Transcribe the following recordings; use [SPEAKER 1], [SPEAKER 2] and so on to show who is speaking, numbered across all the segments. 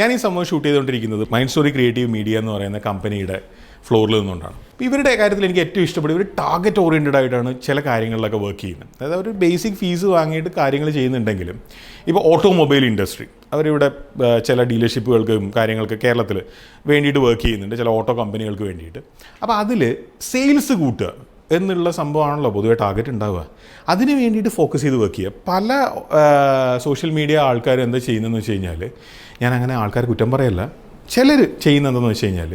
[SPEAKER 1] ഞാൻ ഈ സംഭവം ഷൂട്ട് ചെയ്തുകൊണ്ടിരിക്കുന്നത് മൈൻഡ് സ്റ്റോറി ക്രിയേറ്റീവ് മീഡിയ എന്ന് പറയുന്ന കമ്പനിയുടെ ഫ്ലോറിൽ നിന്നുകൊണ്ടാണ്. അപ്പോൾ ഇവരുടെ കാര്യത്തിൽ എനിക്ക് ഏറ്റവും ഇഷ്ടപ്പെട്ട ഇവർ ടാർഗറ്റ് ഓറിയൻറ്റഡ് ആയിട്ടാണ് ചില കാര്യങ്ങളിലൊക്കെ വർക്ക് ചെയ്യുന്നത്. അതായത് അവർ ബേസിക് ഫീസ് വാങ്ങിയിട്ട് കാര്യങ്ങൾ ചെയ്യുന്നുണ്ടെങ്കിലും ഇപ്പോൾ ഓട്ടോമൊബൈൽ ഇൻഡസ്ട്രി അവരിവിടെ ചില ഡീലർഷിപ്പുകൾക്കും കാര്യങ്ങൾക്ക് കേരളത്തിൽ വേണ്ടിയിട്ട് വർക്ക് ചെയ്യുന്നുണ്ട്, ചില ഓട്ടോ കമ്പനികൾക്ക് വേണ്ടിയിട്ട്. അപ്പോൾ അതിൽ സെയിൽസ് കൂട്ടുക എന്നുള്ള സംഭവമാണല്ലോ പൊതുവെ ടാർഗറ്റ് ഉണ്ടാവുക. അതിന് വേണ്ടിയിട്ട് ഫോക്കസ് ചെയ്ത് വർക്ക് ചെയ്യുക. പല സോഷ്യൽ മീഡിയ ആൾക്കാർ എന്താ ചെയ്യുന്നതെന്ന് വെച്ച് കഴിഞ്ഞാൽ, ഞാൻ അങ്ങനെ ആൾക്കാർ കുറ്റം പറയല്ല, ചിലർ ചെയ്യുന്നതെന്ന് വെച്ച് കഴിഞ്ഞാൽ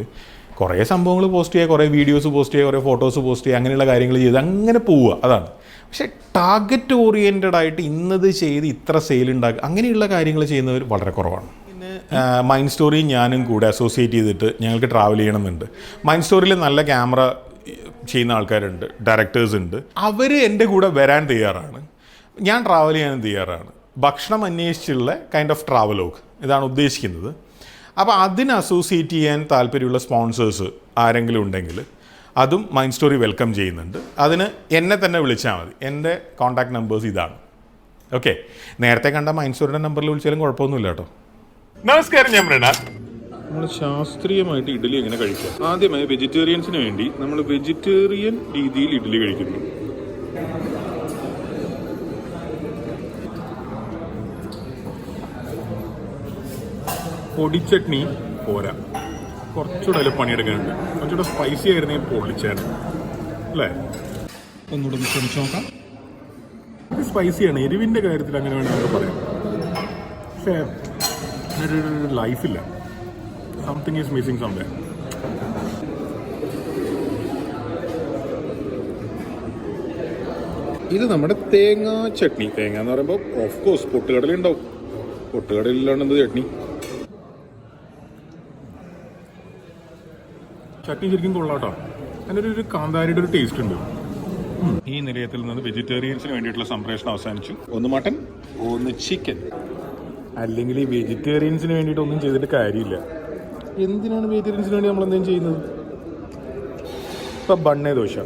[SPEAKER 1] കുറേ സംഭവങ്ങൾ പോസ്റ്റ് ചെയ്യുക, കുറേ വീഡിയോസ് പോസ്റ്റ് ചെയ്യുക, കുറേ ഫോട്ടോസ് പോസ്റ്റ് ചെയ്യുക, അങ്ങനെയുള്ള കാര്യങ്ങൾ ചെയ്ത് അങ്ങനെ പോവുക, അതാണ്. പക്ഷേ ടാർഗറ്റ് ഓറിയൻറ്റഡ് ആയിട്ട് ഇന്നത് ചെയ്ത് ഇത്ര സെയിൽ ഉണ്ടാക്കുക അങ്ങനെയുള്ള കാര്യങ്ങൾ ചെയ്യുന്നവർ വളരെ കുറവാണ്. പിന്നെ മൈൻഡ് സ്റ്റോറി ഞാനും കൂടെ അസോസിയേറ്റ് ചെയ്തിട്ട് ഞങ്ങൾക്ക് ട്രാവൽ ചെയ്യണമെന്നുണ്ട്. മൈൻഡ് സ്റ്റോറിയിൽ നല്ല ക്യാമറ ചെയ്യുന്ന ആൾക്കാരുണ്ട്, ഡയറക്ടേഴ്സ് ഉണ്ട്. അവർ എൻ്റെ കൂടെ വരാൻ തയ്യാറാണ്, ഞാൻ ട്രാവൽ ചെയ്യാനും തയ്യാറാണ്. ഭക്ഷണം അന്വേഷിച്ചുള്ള കൈൻഡ് ഓഫ് ട്രാവലോഗ് ഇതാണ് ഉദ്ദേശിക്കുന്നത്. അപ്പോൾ അതിന് അസോസിയേറ്റ് ചെയ്യാൻ താല്പര്യമുള്ള സ്പോൺസേഴ്സ് ആരെങ്കിലും ഉണ്ടെങ്കിൽ അതും മൈൻഡ് സ്റ്റോറി വെൽക്കം ചെയ്യുന്നുണ്ട്. അതിന് എന്നെ തന്നെ വിളിച്ചാൽ മതി. എൻ്റെ കോൺടാക്ട് നമ്പേഴ്സ് ഇതാണ്. ഓക്കെ, നേരത്തെ കണ്ട മൈൻഡ് സ്റ്റോറിയുടെ നമ്പറിൽ വിളിച്ചാലും കുഴപ്പമൊന്നുമില്ല കേട്ടോ. നമസ്കാരം, ഞാൻ മൃണാൽ. നമ്മൾ ശാസ്ത്രീയമായിട്ട് ഇഡ്ഡലി എങ്ങനെ കഴിക്കാം? ആദ്യമായി വെജിറ്റേറിയൻസിന് വേണ്ടി നമ്മൾ വെജിറ്റേറിയൻ രീതിയിൽ ഇഡ്ഡലി കഴിക്കുന്നു. പൊടിച്ചട്നി പോരാ, കുറച്ചുകൂടെ അതിൽ പണിയെടുക്കാനുണ്ട്. കുറച്ചുകൂടെ സ്പൈസി ആയിരുന്നെങ്കിൽ പൊളിച്ചാണ് അല്ലേ? ഒന്നുകൂടെ ഒന്ന് ശ്രമിച്ചു നോക്കാം. ഇത് സ്പൈസിയാണ്, എരിവിൻ്റെ കാര്യത്തിൽ അങ്ങനെ വേണമെങ്കിൽ പറയാം. പക്ഷേ ഒരു ലൈഫില്ല, സംതിങ് ഈസ് മിസ്സിങ് സംവെയർ. ഇത് നമ്മുടെ തേങ്ങ ചട്നി. തേങ്ങ എന്ന് പറയുമ്പോൾ ഓഫ് കോഴ്സ് പൊട്ടുകടല ഉണ്ടാവും. പൊട്ടുകടലിലാണ് എന്ത് ചട്നി. ചട്നി ശരിക്കും കൊള്ളാട്ടോ. അതിൻ്റെ ഒരു കാന്താരിയുടെ ഒരു ടേസ്റ്റ് ഉണ്ട്. ഈ നിലയത്തിൽ നിന്ന് വെജിറ്റേറിയൻസിന് വേണ്ടിയിട്ടുള്ള സംപ്രേഷണം അവസാനിച്ചു. ഒന്ന് മട്ടൻ, ഒന്ന് ചിക്കൻ. അല്ലെങ്കിൽ ഈ വെജിറ്റേറിയൻസിന് വേണ്ടിയിട്ട് ഒന്നും ചെയ്തിട്ട് കാര്യമില്ല. എന്തിനാണ് വെജിറ്റേറിയൻസിന് വേണ്ടി നമ്മൾ എന്തെങ്കിലും ചെയ്യുന്നത്? ഇപ്പം ബണ്ണേ ദോശ,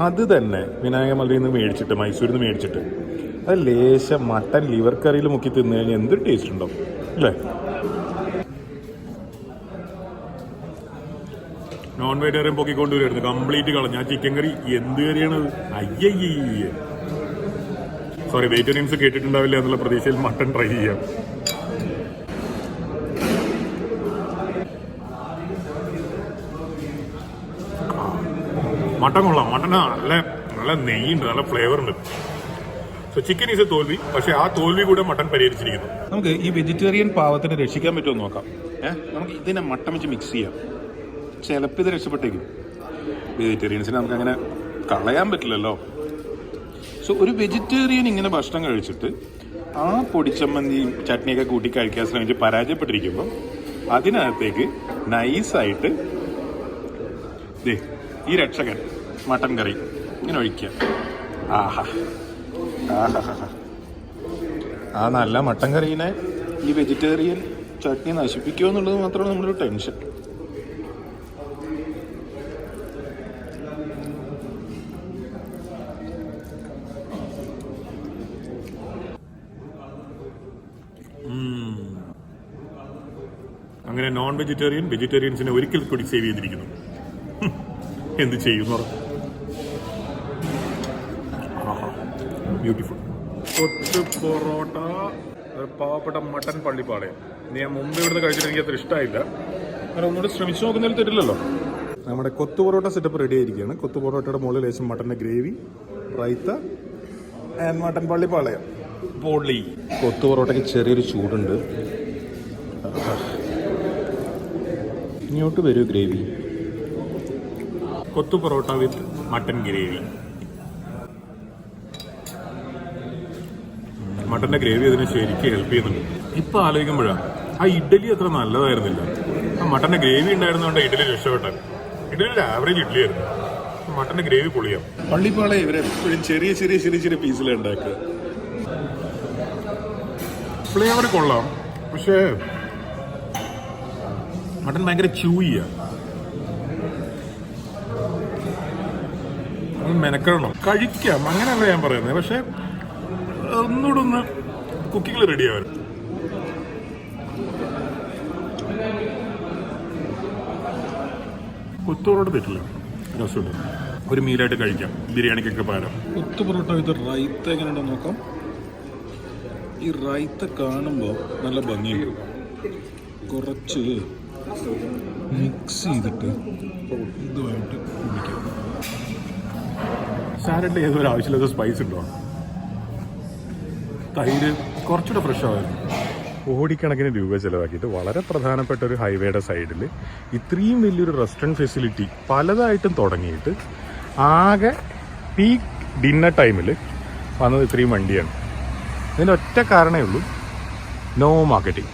[SPEAKER 1] അത് തന്നെ വിനായക മലയിൽ നിന്ന് മേടിച്ചിട്ട്, മൈസൂരിൽ നിന്ന് മേടിച്ചിട്ട് അത് ലേശം മട്ടൻ ലിവർ കറിയിൽ മുക്കി തിന്നു കഴിഞ്ഞാൽ എന്തൊരു ടേസ്റ്റ് ഉണ്ടാവും അല്ലേ? നോൺ വെജിറ്റേറിയൻ പൊക്കിക്കൊണ്ടുവരുമായിരുന്നു, കംപ്ലീറ്റ് കളഞ്ഞ ആ ചിക്കൻ കറി. എന്ത് കറിയാണത്? അയ്യയ്യ, സോറി, വെജിറ്റേറിയൻസ് കേട്ടിട്ടുണ്ടാവില്ല എന്നുള്ള പ്രതീക്ഷയിൽ മട്ടൻ ട്രൈ ചെയ്യാം. മട്ടൻ കൊള്ളാം. മട്ടന് നല്ല നല്ല നെയ്യുണ്ട്, നല്ല ഫ്ലേവർ ഉണ്ട്. സോ ചിക്കൻ ഈസ് എ തോൽവി, പക്ഷെ ആ തോൽവി കൂടെ മട്ടൻ പരിഹരിച്ചിരിക്കുന്നു. നമുക്ക് ഈ വെജിറ്റേറിയൻ പാവത്തിനെ രക്ഷിക്കാൻ പറ്റുമോ നോക്കാം. നമുക്ക് ഇതിനെ മട്ടൻ വെച്ച് മിക്സ് ചെയ്യാം. ചിലപ്പോൾ ഇത് രക്ഷപ്പെട്ടേക്കും. വെജിറ്റേറിയൻസിനെ നമുക്ക് അങ്ങനെ കളയാൻ പറ്റില്ലല്ലോ. സോ ഒരു വെജിറ്റേറിയൻ ഇങ്ങനെ ഭക്ഷണം കഴിച്ചിട്ട് ആ പൊടിച്ചമ്മന്തിയും ചട്നിയൊക്കെ കൂട്ടി കഴിക്കാൻ ശ്രമിച്ച് പരാജയപ്പെട്ടിരിക്കുമ്പോൾ അതിനകത്തേക്ക് നൈസായിട്ട് ഈ രക്ഷകൻ മട്ടൻ കറി ഇങ്ങനെ ഒഴിക്കുക. ആഹാ ആഹാ, ആ നല്ല മട്ടൻ കറീനെ ഈ വെജിറ്റേറിയൻ ചട്നി നശിപ്പിക്കുമോ എന്നുള്ളത് മാത്രമാണ് നമ്മളൊരു ടെൻഷൻ. അങ്ങനെ നോൺ വെജിറ്റേറിയൻ വെജിറ്റേറിയൻസിനെ ഒരിക്കൽ കൂടി സേവ് ചെയ്തിരിക്കുന്നു. എന്ത് ചെയ്യുന്നു? ബ്യൂട്ടിഫുൾ. കൊത്ത് പൊറോട്ട, പാവപ്പെട്ട മട്ടൻ പള്ളിപ്പാളയം. ഞാൻ മുമ്പ് ഇവിടുന്ന് കഴിച്ചിട്ട് എനിക്ക് അത്ര ഇഷ്ടമായില്ല. അങ്ങനെ ഒന്നുകൂടി ശ്രമിച്ചു നോക്കുന്നതിൽ തെറ്റില്ലല്ലോ. നമ്മുടെ കൊത്തു പൊറോട്ട സെറ്റപ്പ് റെഡി ആയിരിക്കുകയാണ്. കൊത്തു പൊറോട്ടയുടെ മുകളിൽ ലേശം മട്ടൻ്റെ gravy, raita and mutton Pallipalayam. പൊള്ളി. കൊത്തു പൊറോട്ടയ്ക്ക് ചെറിയൊരു ചൂടുണ്ട്. ഇങ്ങോട്ട് വരൂ gravy. Kothu parotta with mutton gravy. മട്ടൻ്റെ ഗ്രേവി അതിനെ ശരിക്കും ഹെൽപ്പ് ചെയ്യുന്നുണ്ട്. ഇപ്പം ആലോചിക്കുമ്പോഴാണ് ആ ഇഡ്ഡലി അത്ര നല്ലതായിരുന്നില്ല. ആ മട്ടൻ്റെ ഗ്രേവി ഉണ്ടായിരുന്നതുകൊണ്ട് ഇഡ്ഡലി രക്ഷപ്പെട്ടത്. ഇഡ്ഡലി ഒരു ആവറേജ് ഇഡ്ഡലി ആയിരുന്നു. മട്ടൻ്റെ ഗ്രേവി പൊളിയാം. പള്ളിപ്പാളെ ഇവരെപ്പോഴും ചെറിയ ചെറിയ ചെറിയ ചെറിയ പീസിലാണ് ഉണ്ടാക്കുക. ഫ്ലേവർ കൊള്ളാം, പക്ഷേ മട്ടൻ ഭയങ്കര ച്യൂയിയാണ്. അത് മെനക്കെടണം. കഴിക്കാം, അങ്ങനെയല്ല ഞാൻ പറയുന്നത്. പക്ഷെ ഒന്നുകൂടെ ഒന്ന് കുക്കിങ്ങിൽ റെഡി ആവാൻ. കൊത്തു പൊറോട്ട തെറ്റില്ല, രസമുണ്ട്. ഒരു മീലായിട്ട് കഴിക്കാം, ബിരിയാണിക്കൊക്കെ പകരം. കൊത്തു പൊറോട്ട വിത്ത് റൈത്ത എങ്ങനെയുണ്ടെന്ന് നോക്കാം. ഈ റൈത്ത കാണുമ്പോൾ നല്ല ഭംഗിയുണ്ട്. കുറച്ച് മിക്സ് ചെയ്തിട്ട് ഇതുമായിട്ട് കുടിക്കാം. സാലഡിൽ ഏതൊരു ആവശ്യമില്ലാത്ത സ്പൈസ് ഉണ്ടോ? തൈര് കുറച്ചുകൂടെ ഫ്രഷ് ആവായിരുന്നു. കോടിക്കണക്കിന് രൂപ ചിലവാക്കിയിട്ട് വളരെ പ്രധാനപ്പെട്ട ഒരു ഹൈവേയുടെ സൈഡിൽ ഇത്രയും വലിയൊരു റെസ്റ്റോറൻറ്റ് ഫെസിലിറ്റി പലതായിട്ടും തുടങ്ങിയിട്ട് ആകെ പീക്ക് ഡിന്നർ ടൈമിൽ വന്നത് ഇത്രയും വണ്ടിയാണ്. ഇതിൻ്റെ ഒറ്റ കാരണമേ ഉള്ളൂ, നോ മാർക്കറ്റിംഗ്.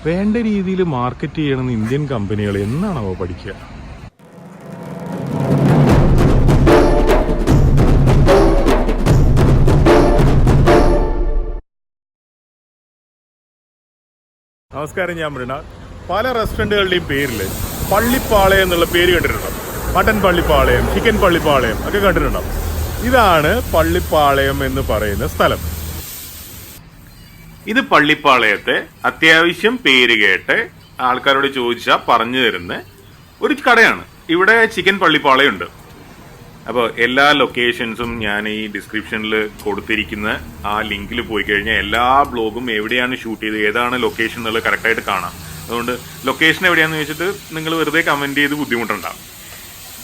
[SPEAKER 1] വേണ്ട രീതിയിൽ മാർക്കറ്റ് ചെയ്യണമെന്ന് ഇന്ത്യൻ കമ്പനികൾ എന്നാണോ പഠിക്കുക? നമസ്കാരം, ഞാൻ മൃണാൾ. പല റെസ്റ്റോറൻറ്റുകളുടെയും പേരിൽ പള്ളിപ്പാളയം എന്നുള്ള പേര് കണ്ടിട്ടുണ്ടോ? മട്ടൻ പള്ളിപ്പാളയം, ചിക്കൻ പള്ളിപ്പാളയം ഒക്കെ കണ്ടിട്ടുണ്ടോ? ഇതാണ് പള്ളിപ്പാളയം എന്ന് പറയുന്ന സ്ഥലം. ഇത് പള്ളിപ്പാളയത്തെ അത്യാവശ്യം പേര് കേട്ട് ആൾക്കാരോട് ചോദിച്ചാൽ പറഞ്ഞു തരുന്ന ഒരു കടയാണ്. ഇവിടെ ചിക്കൻ പള്ളിപ്പാളയം ഉണ്ട്. അപ്പോൾ എല്ലാ ലൊക്കേഷൻസും ഞാൻ ഈ ഡിസ്ക്രിപ്ഷനിൽ കൊടുത്തിരിക്കുന്ന ആ ലിങ്കിൽ പോയി കഴിഞ്ഞാൽ എല്ലാ ബ്ലോഗും എവിടെയാണ് ഷൂട്ട് ചെയ്ത് ഏതാണ് ലൊക്കേഷൻ എന്നുള്ളത് കറക്റ്റായിട്ട് കാണാം. അതുകൊണ്ട് ലൊക്കേഷൻ എവിടെയാണെന്ന് വെച്ചിട്ട് നിങ്ങൾ വെറുതെ കമൻറ്റ് ചെയ്ത് ബുദ്ധിമുട്ടുണ്ടാകും.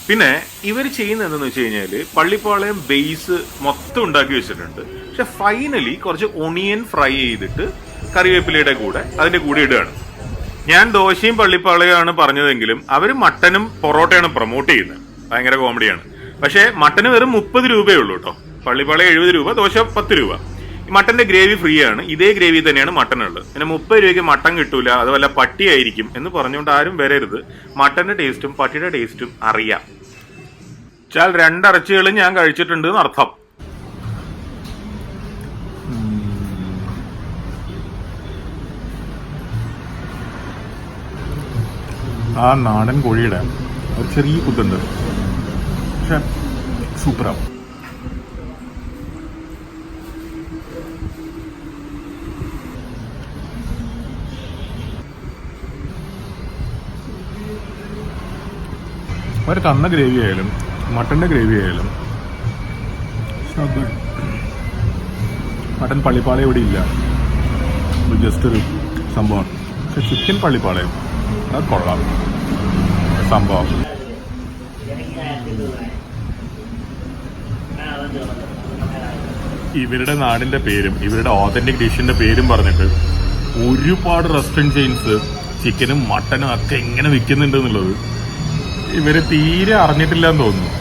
[SPEAKER 1] പിന്നെ ഇവർ ചെയ്യുന്നത് എന്താണെന്ന് വെച്ച് കഴിഞ്ഞാൽ പള്ളിപ്പാളയം ബേസ് മൊത്തം ഉണ്ടാക്കി വെച്ചിട്ടുണ്ട്. പക്ഷെ ഫൈനലി കുറച്ച് ഒണിയൻ ഫ്രൈ ചെയ്തിട്ട് കറിവേപ്പിലയുടെ കൂടെ അതിൻ്റെ കൂടെ ഇടുകയാണ്. ഞാൻ ദോശയും പള്ളിപ്പാളയമാണ് പറഞ്ഞതെങ്കിലും അവർ മട്ടനും പൊറോട്ടയാണ് പ്രൊമോട്ട് ചെയ്യുന്നത്. ഭയങ്കര കോമഡിയാണ്. പക്ഷേ മട്ടന് വെറും 30 രൂപയേ ഉള്ളൂ കേട്ടോ. പള്ളിപ്പാളയം 70 രൂപ, ദോശ 10 രൂപ. ഈ മട്ടന്റെ ഗ്രേവി ഫ്രീ ആണ്. ഇതേ ഗ്രേവി തന്നെയാണ് മട്ടനുള്ളത്. പിന്നെ 30 രൂപയ്ക്ക് മട്ടൻ കിട്ടൂല, അത് വല്ല പട്ടിയായിരിക്കും എന്ന് പറഞ്ഞുകൊണ്ട് ആരും വരരുത്. മട്ടന്റെ ടേസ്റ്റും പട്ടിയുടെ ടേസ്റ്റും അറിയാം. ചാൽ 2 ഇറച്ചികളും ഞാൻ കഴിച്ചിട്ടുണ്ട് എന്നർത്ഥം. ആ നാടൻ കോഴിയുടെ ഒരു ചെറിയ കുത്തുണ്ട്, പക്ഷെ സൂപ്പറാവും. അവർ തന്ന ഗ്രേവി ആയാലും മട്ടൻ്റെ ഗ്രേവി ആയാലും മട്ടൻ പള്ളിപ്പാളയം ഇവിടെ ഇല്ല, ജസ്റ്റ് ഒരു സംഭവമാണ്. പക്ഷെ ചിക്കൻ പള്ളിപ്പാളയം അത് കൊള്ളാം സംഭവം. ഇവരുടെ നാടിന്റെ പേരും ഇവരുടെ ഓതന്റിക് ഡിഷിന്റെ പേരും പറഞ്ഞിട്ട് ഒരുപാട് റെസ്റ്റോറൻറ്റ് ചെയിൻസ് ചിക്കനും മട്ടനും ഒക്കെ എങ്ങനെ വിൽക്കുന്നുണ്ട് എന്നുള്ളത് ഇവര് തീരെ അറിഞ്ഞിട്ടില്ല എന്ന് തോന്നുന്നു.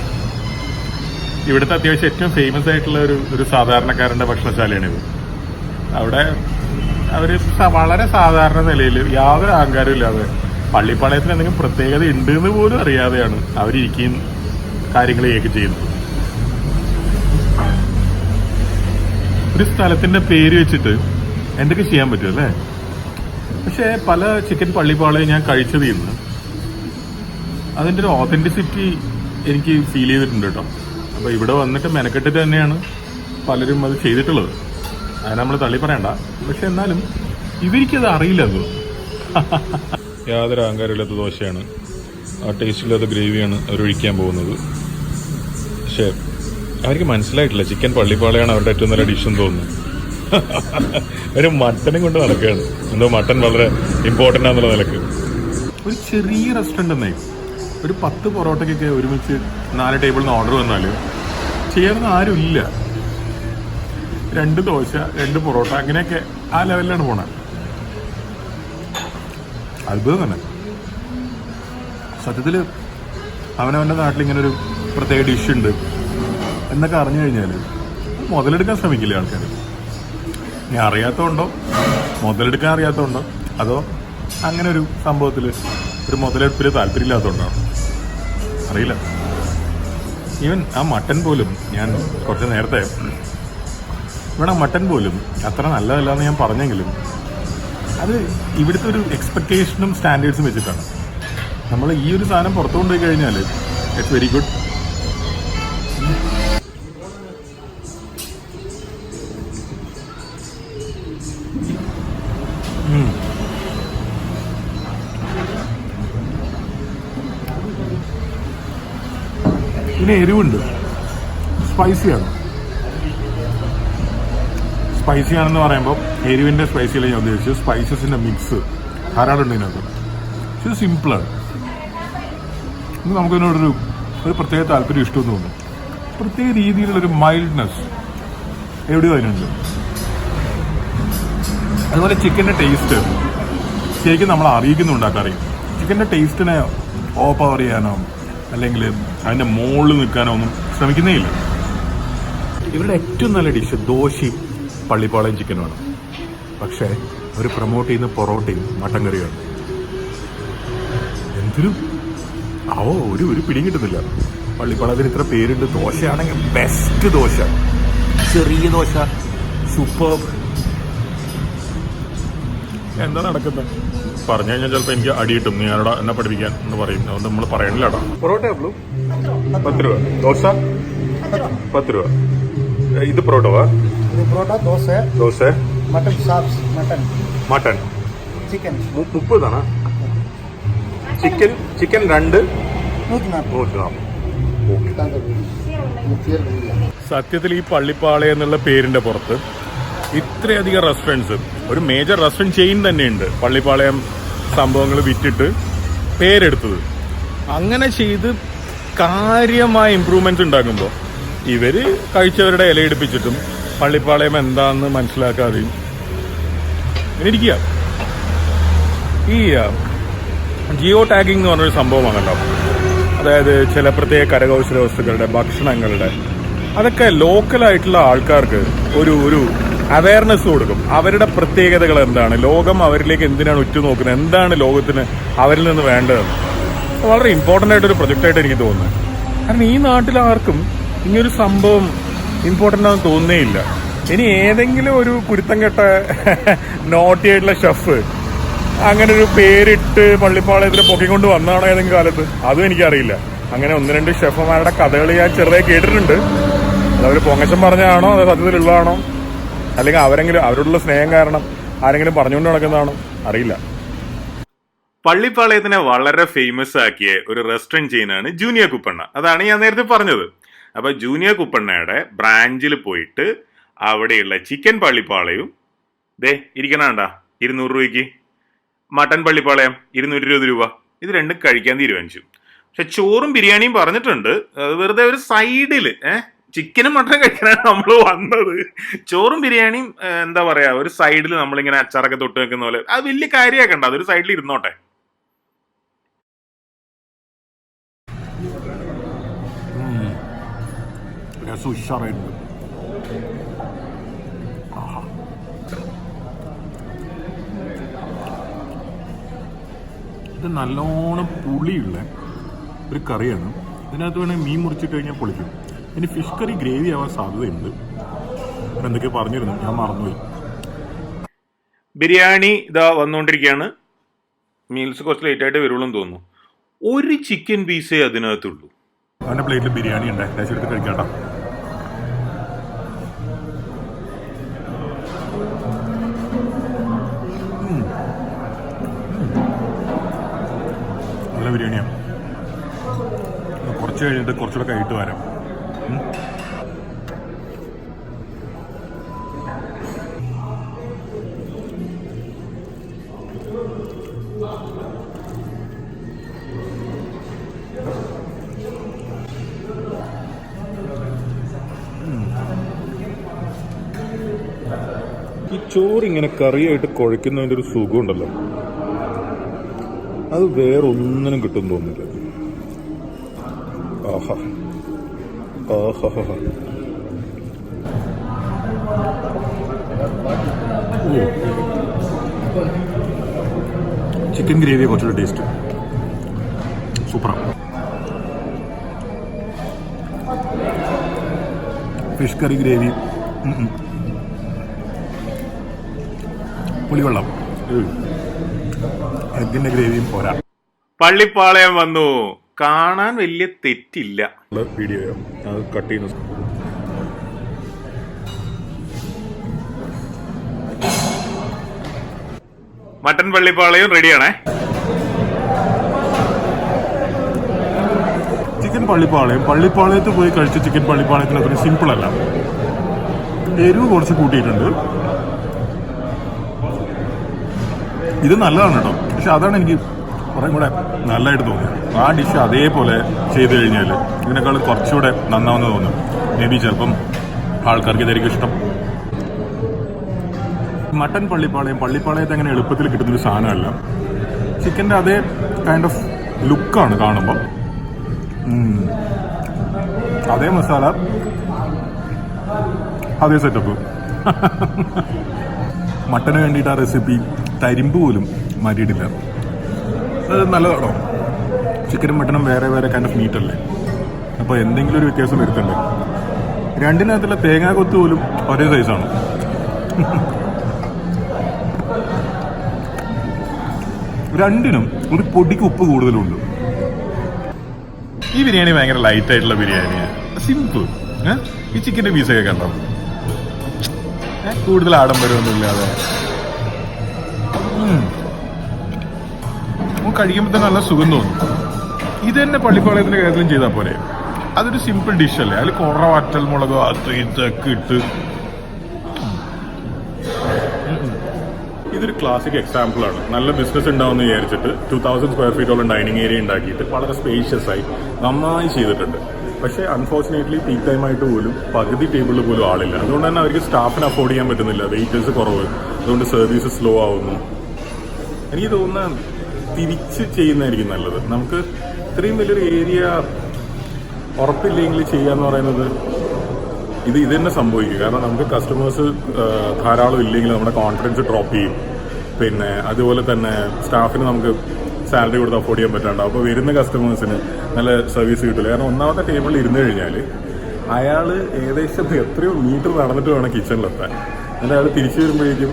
[SPEAKER 1] ഇവിടുത്തെ അത്യാവശ്യം ഏറ്റവും ഫേമസ് ആയിട്ടുള്ള ഒരു സാധാരണക്കാരന്റെ ഭക്ഷണശാലയാണിത്. അവിടെ അവര് വളരെ സാധാരണ നിലയിൽ യാതൊരു അഹങ്കാരവും ഇല്ലാതെ പള്ളിപ്പാളയത്തിന് എന്തെങ്കിലും പ്രത്യേകത ഉണ്ട് എന്ന് പോലും അറിയാതെയാണ് അവരിരിക്കുകയും കാര്യങ്ങളൊക്കെ ചെയ്യുന്നത്. ഒരു സ്ഥലത്തിന്റെ പേര് വെച്ചിട്ട് എന്തൊക്കെ ചെയ്യാൻ പറ്റും അല്ലേ? പക്ഷെ പല ചിക്കൻ പള്ളിപ്പാളയം ഞാൻ കഴിച്ചതിൽ നിന്ന് അതിന്റെ ഒരു ഓതന്റിസിറ്റി എനിക്ക് ഫീൽ ചെയ്തിട്ടുണ്ട് കേട്ടോ. അപ്പൊ ഇവിടെ വന്നിട്ട് മെനക്കെട്ടിട്ട് തന്നെയാണ് പലരും അത് ചെയ്തിട്ടുള്ളത്. അത് നമ്മൾ തള്ളി പറയണ്ട. പക്ഷെ എന്നാലും ഇവർക്കത് അറിയില്ലല്ലോ. യാതൊരു അഹങ്കാരമില്ലാത്ത ദോശയാണ്, ആ ടേസ്റ്റില്ലാത്ത ഗ്രേവിയാണ് അവരൊഴിക്കാൻ പോകുന്നത്. പക്ഷേ അവർക്ക് മനസ്സിലായിട്ടില്ല ചിക്കൻ പള്ളിപ്പാളയാണ് അവരുടെ ഏറ്റവും നല്ല ഡിഷെന്ന് തോന്നുന്നു. ഒരു മട്ടനും കൊണ്ട് നടക്കുകയാണ്. എന്തോ മട്ടൻ വളരെ ഇമ്പോർട്ടൻ്റ് ആണെന്നുള്ള നിലക്ക്. ഒരു ചെറിയ റെസ്റ്റോറൻ്റ് എന്നായി ഒരു 10 പൊറോട്ടയ്ക്കൊക്കെ ഒരുമിച്ച് 4 ടേബിളിൽ നിന്ന് ഓർഡർ വന്നാൽ ചെയ്യാവുന്ന ആരും ഇല്ല. 2 ദോശ 2 പൊറോട്ട അങ്ങനെയൊക്കെ ആ ലെവലിലാണ് പോണത്. അത്ഭുതം തന്നെ. സത്യത്തിൽ അവനവൻ്റെ നാട്ടിൽ ഇങ്ങനൊരു പ്രത്യേക ഡിഷുണ്ട് എന്നൊക്കെ അറിഞ്ഞു കഴിഞ്ഞാൽ മുതലെടുക്കാൻ ശ്രമിക്കില്ലേ ആൾക്കാർ? ഞാൻ അറിയാത്തതുകൊണ്ടോ മുതലെടുക്കാൻ അറിയാത്തതുകൊണ്ടോ അതോ അങ്ങനെ ഒരു സംഭവത്തിൽ ഒരു മുതലെടുപ്പിൽ താല്പര്യമില്ലാത്തതുകൊണ്ടാണ് അറിയില്ല. ഈവൻ ആ മട്ടൻ പോലും ഞാൻ കുറച്ച് നേരത്തെ ഇവിടെ മട്ടൻ പോലും അത്ര നല്ലതല്ല എന്ന് ഞാൻ പറഞ്ഞെങ്കിലും അത് ഇവിടുത്തെ ഒരു എക്സ്പെക്ടേഷനും സ്റ്റാൻഡേർഡ്സും വെച്ചിട്ടാണ്. നമ്മൾ ഈ ഒരു സാധനം പുറത്തു കൊണ്ടുപോയി കഴിഞ്ഞാൽ ഇറ്റ്സ് വെരി ഗുഡ്. പിന്നെ എരിവുണ്ട്, സ്പൈസിയാണ്. സ്പൈസിയാണെന്ന് പറയുമ്പോൾ എരിവിൻ്റെ സ്പൈസിയല്ല ഞാൻ ഉദ്ദേശിച്ചത്, സ്പൈസസിൻ്റെ മിക്സ് ധാരാളം ഉണ്ട് ഇതിനകത്ത്. ഇത് സിമ്പിളാണ്. ഇത് നമുക്കതിനോടൊരു പ്രത്യേക താല്പര്യം ഇഷ്ടമെന്ന് തോന്നുന്നു. പ്രത്യേക രീതിയിലുള്ളൊരു മൈൽഡ്നെസ് എവിടെയോ അതിനുണ്ട്. അതുപോലെ ചിക്കൻ്റെ ടേസ്റ്റ് ശരിക്കും നമ്മൾ അറിയിക്കുന്നുണ്ട് ആ കറി. ചിക്കൻ്റെ ടേസ്റ്റിനെ ഓവർ ചെയ്യാനോ അല്ലെങ്കിൽ അതിൻ്റെ മുകളിൽ നിൽക്കാനോ ഒന്നും ശ്രമിക്കുന്നേ ഇല്ല. ഇവരുടെ ഏറ്റവും നല്ല ഡിഷ് ദോശയും പള്ളിപ്പാളയം ചിക്കനുമാണ്. പക്ഷേ അവർ പ്രൊമോട്ട് ചെയ്യുന്ന പൊറോട്ടയും മട്ടൻ കറിയാണ്. എന്തൊരു ഒരു പിടിയും കിട്ടുന്നില്ല. പള്ളിപ്പാളയത്തിന് ഇത്ര പേരുണ്ട്. ദോശയാണെങ്കിൽ ബെസ്റ്റ് ദോശ, ചെറിയ ദോശ, സൂപ്പർ. എന്താ നടക്കുന്നത് പറഞ്ഞു കഴിഞ്ഞാൽ ചിലപ്പോൾ എനിക്ക് അടി കിട്ടും. നീ ആരോടാ എന്നെ പഠിപ്പിക്കാൻ എന്ന് പറയും. അതുകൊണ്ട് നമ്മൾ പറയണില്ലടാ. പൊറോട്ട 10 രൂപ, ദോശ 10 രൂപ. ഇത് പൊറോട്ടവാ? Dosa mutton chicken 30 chicken 2 140. സത്യത്തിൽ ഈ പള്ളിപ്പാളയം എന്നുള്ള പേരിന്റെ പുറത്ത് ഇത്രയധികം റെസ്റ്റോറൻറ്റ്സ്, ഒരു മേജർ റെസ്റ്റോറൻറ്റ് ചെയിൻ തന്നെയുണ്ട് പള്ളിപ്പാളയം സംഭവങ്ങൾ വിറ്റിട്ട് പേരെടുത്തത്. അങ്ങനെ ചെയ്ത് കാര്യമായ ഇമ്പ്രൂവ്മെന്റ്സ് ഉണ്ടാക്കുമ്പോൾ ഇവര് കഴിച്ചവരുടെ ഇലയിടിപ്പിച്ചിട്ടും പള്ളിപ്പാളയം എന്താണെന്ന് മനസ്സിലാക്കാതെയും ഇരിക്കുക. ഈ ജിയോ ടാഗിംഗ് എന്ന് പറഞ്ഞൊരു സംഭവമാണല്ലോ. അതായത് ചില പ്രത്യേക കരകൗശല വസ്തുക്കളുടെ, ഭക്ഷണങ്ങളുടെ, അതൊക്കെ ലോക്കലായിട്ടുള്ള ആൾക്കാർക്ക് ഒരു അവയർനെസ് കൊടുക്കും. അവരുടെ പ്രത്യേകതകൾ എന്താണ്, ലോകം അവരിലേക്ക് എന്തിനാണ് ഉറ്റുനോക്കുന്നത്, എന്താണ് ലോകത്തിന് അവരിൽ നിന്ന് വേണ്ടതെന്ന്. വളരെ ഇമ്പോർട്ടൻ്റ് ആയിട്ടൊരു പ്രൊജക്റ്റായിട്ട് എനിക്ക് തോന്നുന്നത്. കാരണം ഈ നാട്ടിൽ ആർക്കും ഇങ്ങനൊരു സംഭവം ഇമ്പോർട്ടൻ്റ് ആണെന്ന് തോന്നുന്നേയില്ല. ഇനി ഏതെങ്കിലും ഒരു കുരുത്തം കെട്ട നോട്ടിയായിട്ടുള്ള ഷെഫ് അങ്ങനെ ഒരു പേരിട്ട് പള്ളിപ്പാളയത്തിന് പൊക്കിക്കൊണ്ട് വന്നതാണോ ഏതെങ്കിലും കാലത്ത്, അതും എനിക്കറിയില്ല. അങ്ങനെ 1-2 ഷെഫുമാരുടെ കഥകൾ ഞാൻ ചെറുതായി കേട്ടിട്ടുണ്ട്. അതവർ പൊങ്ങച്ചം പറഞ്ഞതാണോ അതോ സത്യത്തിലുള്ളതാണോ, അല്ലെങ്കിൽ അവരോടുള്ള സ്നേഹം കാരണം ആരെങ്കിലും പറഞ്ഞുകൊണ്ട് നടക്കുന്നതാണോ അറിയില്ല. പള്ളിപ്പാളയത്തിനെ വളരെ ഫേമസ് ആക്കിയ ഒരു റെസ്റ്റോറൻറ്റ് ചെയിനാണ് ജൂനിയർ കുപ്പണ്ണ. അതാണ് ഞാൻ നേരത്തെ പറഞ്ഞത്. അപ്പൊ ജൂനിയർ കുപ്പണ്ണയുടെ ബ്രാഞ്ചിൽ പോയിട്ട് അവിടെയുള്ള ചിക്കൻ പള്ളിപ്പാളയും ഇരിക്കണണ്ട 200 രൂപയ്ക്ക്, മട്ടൻ പള്ളിപ്പാളയം 220 രൂപ, ഇത് രണ്ടും കഴിക്കാൻ തീരുമാനിച്ചു. പക്ഷെ ചോറും ബിരിയാണിയും പറഞ്ഞിട്ടുണ്ട്. വെറുതെ ഒരു സൈഡില് ചിക്കനും മട്ടനും കഴിക്കാനാണ് നമ്മൾ വന്നത്. ചോറും ബിരിയാണിയും എന്താ പറയാ ഒരു സൈഡിൽ നമ്മളിങ്ങനെ അച്ചാറൊക്കെ തൊട്ട് വെക്കുന്ന പോലെ, അത് വലിയ കാര്യമാക്കണ്ട, അതൊരു സൈഡിൽ ഇരുന്നോട്ടെ. ഉഷാറായിട്ടുണ്ട്. ഇത് നല്ലോണം പുളിയുള്ള ഒരു കറിയാണ്. ഇതിനകത്ത് വേണമെങ്കിൽ മീൻ മുറിച്ചിട്ട് കഴിഞ്ഞാൽ പൊളിക്കും. ഇനി ഫിഷ് കറി ഗ്രേവി ആവാൻ സാധ്യതയുണ്ട്. എന്തൊക്കെ പറഞ്ഞിരുന്നു, ഞാൻ മറന്നുപോയി. ബിരിയാണി ഇതാ വന്നുകൊണ്ടിരിക്കുകയാണ്. മീൽസ് കുറച്ച് ലേറ്റ് ആയിട്ട് വരുള്ളൂ എന്ന് തോന്നുന്നു. ഒരു ചിക്കൻ പീസേ അതിനകത്തുള്ളൂ. അവൻ്റെ പ്ലേറ്റിൽ ബിരിയാണി ഉണ്ട്, എടുത്ത് കഴിക്കാട്ടോ. നല്ല ബിരിയാണിയാണ്. കുറച്ച് കഴിഞ്ഞിട്ട് കുറച്ചുകൂടെ കഴിയിട്ട് വരാം. ഈ ചോറിങ്ങനെ കറിയായിട്ട് കുഴയ്ക്കുന്നതിൻ്റെ ഒരു സുഖമുണ്ടല്ലോ, അത് വേറൊന്നിനും കിട്ടുമെന്ന് തോന്നുന്നില്ല. ആഹാ ആഹാ. ചിക്കൻ ഗ്രേവി കുറച്ചുകൂടെ ടേസ്റ്റ് സൂപ്പറാണ്. ഫിഷ് കറി ഗ്രേവി, പുളിവെള്ളം, എഗ്ഗിന്റെ ഗ്രേവിയും പോരാ. പള്ളിപ്പാളയം വന്നു, കാണാൻ വലിയ തെറ്റില്ല. വീഡിയോ അത് കട്ട് ചെയ്യുന്നു. മട്ടൻ പള്ളിപ്പാളയം റെഡിയാണേ. ചിക്കൻ
[SPEAKER 2] പള്ളിപ്പാളയത്ത് പോയി കഴിച്ച ചിക്കൻ പള്ളിപ്പാളയത്തിന് അത്ര സിമ്പിൾ അല്ല. എരിവ് കുറച്ച് കൂട്ടിയിട്ടുണ്ട്. ഇത് നല്ലതാണ് കേട്ടോ, പക്ഷെ അതാണ് എനിക്ക് കുറേ കൂടെ നല്ലതായിട്ട് തോന്നുന്നത്. ആ ഡിഷ് അതേപോലെ ചെയ്ത് കഴിഞ്ഞാൽ ഇതിനേക്കാൾ കുറച്ചുകൂടെ നന്നാവുന്ന തോന്നും. മേ ബി ചിലപ്പം ആൾക്കാർക്ക് ഇതായിരിക്കും ഇഷ്ടം. മട്ടൻ പള്ളിപ്പാളയത്ത് അങ്ങനെ എളുപ്പത്തിൽ കിട്ടുന്നൊരു സാധനമല്ല. ചിക്കൻ്റെ അതേ കൈൻഡ് ഓഫ് ലുക്കാണ് കാണുമ്പം. അതേ മസാല, അതേ സെറ്റപ്പ്. മട്ടന് വേണ്ടിയിട്ട് ആ റെസിപ്പി തരിമ്പ് പോലും മാറ്റിയിട്ടില്ല. അത് നല്ലതാണോ? ചിക്കനും മട്ടനും വേറെ വേറെ കൈൻഡ് ഓഫ് മീറ്റ് അല്ലേ, അപ്പോൾ എന്തെങ്കിലും ഒരു വ്യത്യാസം വരുത്തണ്ടേ? രണ്ടിനകത്തുള്ള തേങ്ങാ കൊത്ത് പോലും ഒരേ സൈസാണ്. രണ്ടിനും ഒരു പൊടിക്ക് ഉപ്പ് കൂടുതലുണ്ട്. ഈ ബിരിയാണി ഭയങ്കര ലൈറ്റ് ആയിട്ടുള്ള ബിരിയാണിയാണ്, സിമ്പിൾ. ഈ ചിക്കൻ്റെ പീസൊക്കെ കണ്ടോ, കൂടുതൽ ആഡംബരമൊന്നും ഇല്ലാതെ കഴിക്കുമ്പോൾ തന്നെ നല്ല സുഖം തോന്നും. ഇത് തന്നെ പള്ളിപ്പാളയത്തിന്റെ കാര്യത്തിലും ചെയ്താൽ പോലെ. അതൊരു സിമ്പിൾ ഡിഷ് അല്ലേ, അതിൽ കുറേ വറ്റൽ മുളകോ അത് ഇതൊക്കെ ഇട്ട്. ഇതൊരു ക്ലാസിക് എക്സാമ്പിൾ ആണ്. നല്ല ബിസിനസ് ഉണ്ടാവുമെന്ന് വിചാരിച്ചിട്ട് 2000 സ്ക്വയർ ഫീറ്റോളം ഡൈനിങ് ഏരിയ ഉണ്ടാക്കിയിട്ട് വളരെ സ്പേഷ്യസ് ആയി നന്നായി ചെയ്തിട്ടുണ്ട്. പക്ഷേ അൺഫോർച്ചുനേറ്റ്ലി പീക്ക് ടൈം ആയിട്ട് പോലും പകുതി ടേബിളിൽ പോലും ആളില്ല. അതുകൊണ്ട് തന്നെ അവർക്ക് സ്റ്റാഫിന് അഫോർഡ് ചെയ്യാൻ പറ്റുന്നില്ല, വെയിറ്റേഴ്സ് കുറവ്, അതുകൊണ്ട് സർവീസ് സ്ലോ ആവുന്നു. എനിക്ക് തോന്നുന്ന തിരിച്ച് ചെയ്യുന്നതായിരിക്കും നല്ലത്. നമുക്ക് ഇത്രയും വലിയൊരു ഏരിയ ഉറപ്പില്ലെങ്കിൽ ചെയ്യാന്ന് പറയുന്നത് ഇത് തന്നെ സംഭവിക്കും. കാരണം നമുക്ക് കസ്റ്റമേഴ്സ് ധാരാളം ഇല്ലെങ്കിൽ നമ്മുടെ കോൺഫിഡൻസ് ഡ്രോപ്പ് ചെയ്യും. പിന്നെ അതുപോലെ തന്നെ സ്റ്റാഫിന് നമുക്ക് സാലറി കൊടുത്ത് അഫോർഡ് ചെയ്യാൻ പറ്റാണ്ടാവും. അപ്പോൾ വരുന്ന കസ്റ്റമേഴ്സിന് നല്ല സർവീസ് കിട്ടില്ല. കാരണം ഒന്നാമത്തെ ടേബിളിൽ ഇരുന്ന് കഴിഞ്ഞാൽ അയാൾ ഏകദേശം എത്രയോ മീറ്റർ നടന്നിട്ട് വേണം കിച്ചണിലെത്താൻ. എന്നിട്ട് അയാൾ തിരിച്ചു വരുമ്പോഴേക്കും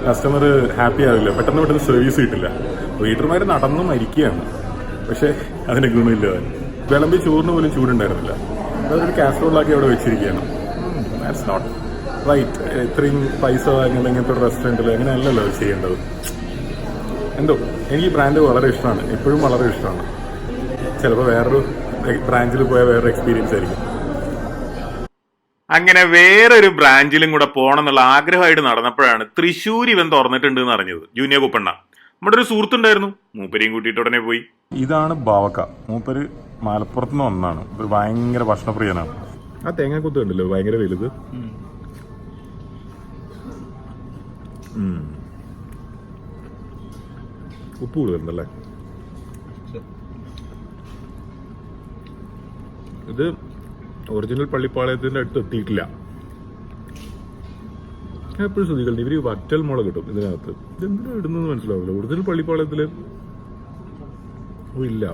[SPEAKER 2] കസ്റ്റമർ ഹാപ്പി ആവില്ല, പെട്ടെന്ന് സർവീസ് കിട്ടില്ല. വെയിറ്റർമാർ നടന്ന് മരിക്കുകയാണ്, പക്ഷേ അതിന് ഗുണമില്ല. വിളമ്പി ചോറിന് പോലും ചൂടുണ്ടായിരുന്നില്ല. അതൊരു കാസറോളാക്കി അവിടെ വെച്ചിരിക്കുകയാണ്. That's not right. ഇത്രയും പൈസ വാങ്ങുന്ന ഇങ്ങനത്തെ ഒരു റെസ്റ്റോറൻറ്റിൽ അങ്ങനെയല്ലല്ലോ അത് ചെയ്യേണ്ടത്. എന്തോ എനിക്ക് ഈ ബ്രാൻഡ് വളരെ ഇഷ്ടമാണ്, എപ്പോഴും വളരെ ഇഷ്ടമാണ്. ചിലപ്പോൾ വേറൊരു ബ്രാഞ്ചിൽ പോയാൽ വേറൊരു എക്സ്പീരിയൻസ് ആയിരിക്കും.
[SPEAKER 1] അങ്ങനെ വേറൊരു ബ്രാഞ്ചിലും കൂടെ പോകണം എന്നുള്ള ആഗ്രഹമായിട്ട് നടന്നപ്പോഴാണ് തൃശ്ശൂർ ഇവൻ തുറന്നിട്ടുണ്ട് എന്ന് അറിഞ്ഞത്. ജൂനിയർ കുപ്പണ്ണ നമ്മുടെ ഒരു സുഹൃത്തുണ്ടായിരുന്നു, മൂപ്പരെയും കൂട്ടിയിട്ട് ഉടനെ പോയി.
[SPEAKER 2] ഇതാണ് ബാവക്ക. മൂപ്പര് മലപ്പുറത്ത് നിന്ന് ഒന്നാണ്. ഒരു ഭയങ്കര ഭക്ഷണപ്രിയനാണ്. ആ തേങ്ങാക്കൊത്ത് കണ്ടല്ലോ, ഭയങ്കര വലുത്. ഉപ്പ് കൂടുതലുണ്ടല്ലേ. ഇത് ഒറിജിനൽ പള്ളിപ്പാളയത്തിന്റെ അടുത്ത് എത്തിയിട്ടില്ല. ഞാൻ എപ്പോഴും ശ്രദ്ധിക്കണം, ഇവര് വറ്റൽ മുളക് കിട്ടും ഇതിനകത്ത്. ഇതെന്തിനാ ഇടുന്നത് മനസ്സിലാവില്ല. ഒറിജിനൽ പള്ളിപ്പാളയത്തില് ഇല്ല.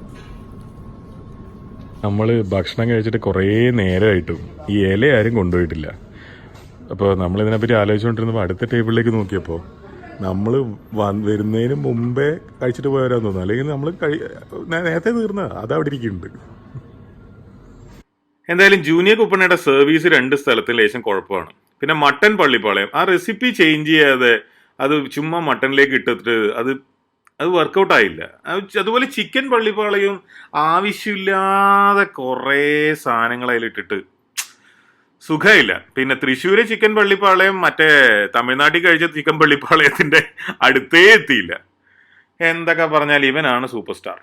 [SPEAKER 2] നമ്മൾ ഭക്ഷണം കഴിച്ചിട്ട് കുറേ നേരമായിട്ടും ഈ ഇല ആരും കൊണ്ടുപോയിട്ടില്ല. അപ്പോൾ നമ്മളിതിനെപ്പറ്റി ആലോചിച്ചുകൊണ്ടിരുന്നപ്പോൾ അടുത്ത ടേബിളിലേക്ക് നോക്കിയപ്പോൾ നമ്മൾ വരുന്നതിന് മുമ്പേ കഴിച്ചിട്ട് പോയവരാന്ന് തോന്നുന്നു. അല്ലെങ്കിൽ നമ്മൾ നേരത്തെ തീർന്ന അതവിടെ ഇരിക്കുന്നുണ്ട്.
[SPEAKER 1] എന്തായാലും ജൂനിയർ കുപ്പണ്ണയുടെ സർവീസ് 2 സ്ഥലത്ത് ലേശം കുഴപ്പമാണ്. പിന്നെ മട്ടൻ പള്ളിപ്പാളയം ആ റെസിപ്പി ചേഞ്ച് ചെയ്യാതെ അത് ചുമ്മാ മട്ടനിലേക്ക് ഇട്ടിട്ട് അത് വർക്കൗട്ട് ആയില്ല. അതുപോലെ ചിക്കൻ പള്ളിപ്പാളയും ആവശ്യമില്ലാതെ കുറേ സാധനങ്ങൾ അതിലിട്ടിട്ട് സുഖമില്ല. പിന്നെ തൃശ്ശൂര് ചിക്കൻ പള്ളിപ്പാളയം മറ്റേ തമിഴ്നാട്ടിൽ കഴിച്ച ചിക്കൻ പള്ളിപ്പാളയത്തിന്റെ അടുത്തേ എത്തിയില്ല. എന്തൊക്കെ പറഞ്ഞാൽ ഇവനാണ് സൂപ്പർ സ്റ്റാർ.